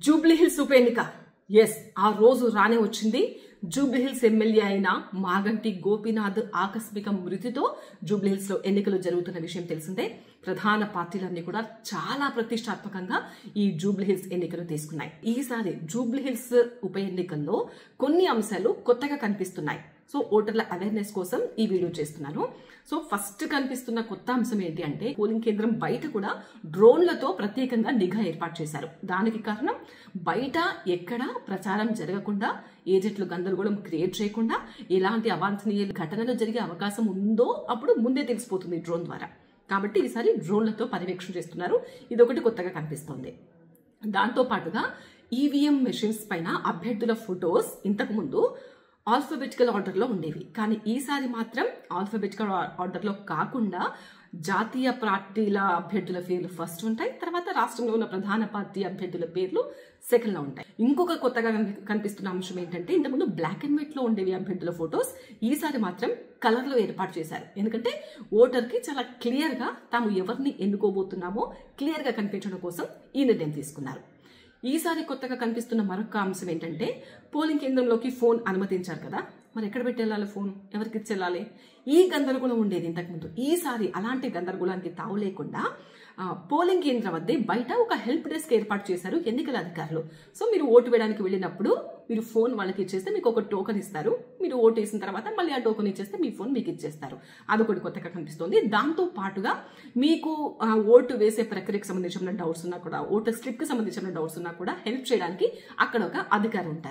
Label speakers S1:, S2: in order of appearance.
S1: Jubilee hills ఉప ఎన్నిక yes ఆ రోజు రానే వచ్చింది. జూబ్లీ హిల్స్ ఎమ్మెల్యే అయిన మాగంటి గోపీనాథ్ ఆకస్మిక మృతితో జూబ్లీ హిల్స్ లో ఎన్నికలు జరుగుతున్న విషయం తెలిసిందే. ప్రధాన పార్టీలన్నీ కూడా చాలా ప్రతిష్టాత్మకంగా ఈ జూబ్లీ హిల్స్ ఎన్నికలు తీసుకున్నాయి. ఈసారి జూబ్లీ హిల్స్ ఉప ఎన్నికల్లో కొన్ని అంశాలు కొత్తగా కనిపిస్తున్నాయి. సో ఓటర్ల అవేర్నెస్ కోసం ఈ వీడియో చేస్తున్నాను. సో ఫస్ట్ కనిపిస్తున్న కొత్త అంశం ఏంటి అంటే, పోలింగ్ కేంద్రం బయట కూడా డ్రోన్లతో ప్రత్యేకంగా నిఘా ఏర్పాటు చేశారు. దానికి కారణం బయట ఎక్కడా ప్రచారం జరగకుండా, ఏజెంట్లు గందరగోళం క్రియేట్ చేయకుండా, ఎలాంటి అవాంఛనీయ ఘటనలు జరిగే అవకాశం ఉందో అప్పుడు ముందే తెలిసిపోతుంది డ్రోన్ ద్వారా. కాబట్టి ఈసారి డ్రోన్లతో పర్యవేక్షణ చేస్తున్నారు. ఇదొకటి కొత్తగా కనిపిస్తోంది. దాంతో పాటుగా ఈవీఎం మెషిన్స్ పైన అభ్యర్థుల ఫొటోస్ ఇంతకు ముందు ఆల్ఫాబెటికల్ ఆర్డర్లో ఉండేవి. కానీ ఈసారి మాత్రం ఆల్ఫాబెటికల్ ఆర్డర్లో కాకుండా జాతీయ పార్టీల అభ్యర్థుల పేర్లు ఫస్ట్ ఉంటాయి, తర్వాత రాష్ట్రంలో ఉన్న ప్రధాన పార్టీ అభ్యర్థుల పేర్లు సెకండ్ లో ఉంటాయి. ఇంకొక కొత్తగా కనిపిస్తున్న అంశం ఏంటంటే, ఇంతకుముందు బ్లాక్ అండ్ వైట్ లో ఉండేవి అభ్యర్థుల ఫొటోస్, ఈసారి మాత్రం కలర్ లో ఏర్పాటు చేశారు. ఎందుకంటే ఓటర్ కి చాలా క్లియర్ గా తాము ఎవరిని ఎన్నుకోబోతున్నామో క్లియర్ గా కనిపించడం కోసం ఈ నిర్ణయం తీసుకున్నారు. ఈసారి కొత్తగా కనిపిస్తున్న మరొక అంశం ఏంటంటే, పోలింగ్ కేంద్రంలోకి ఫోన్ అనుమతించారు కదా, మరి ఎక్కడ పెట్టి వెళ్ళాలి, ఫోన్ ఎవరికి ఇచ్చి వెళ్ళాలి, ఈ గందరగోళం ఉండేది ఇంతకుముందు. ఈసారి అలాంటి గందరగోళానికి తావు లేకుండా పోలింగ్ కేంద్రం వద్ద బయట ఒక హెల్ప్ డెస్క్ ఏర్పాటు చేశారు ఎన్నికల అధికారులు. సో మీరు ఓటు వేయడానికి వెళ్ళినప్పుడు మీరు ఫోన్ వాళ్ళకి ఇచ్చేస్తే మీకు ఒక టోకెన్ ఇస్తారు. మీరు ఓటు వేసిన తర్వాత మళ్ళీ ఆ టోకెన్ ఇచ్చేస్తే మీ ఫోన్ మీకు ఇచ్చేస్తారు. అదొకటి కొత్తగా కనిపిస్తుంది. దాంతో పాటుగా మీకు ఓటు వేసే ప్రక్రియకు సంబంధించిన డౌట్స్ ఉన్నా కూడా, ఓటర్ స్లిప్ కి సంబంధించిన డౌట్స్ ఉన్నా కూడా హెల్ప్ చేయడానికి అక్కడ ఒక అధికారి ఉంటారు.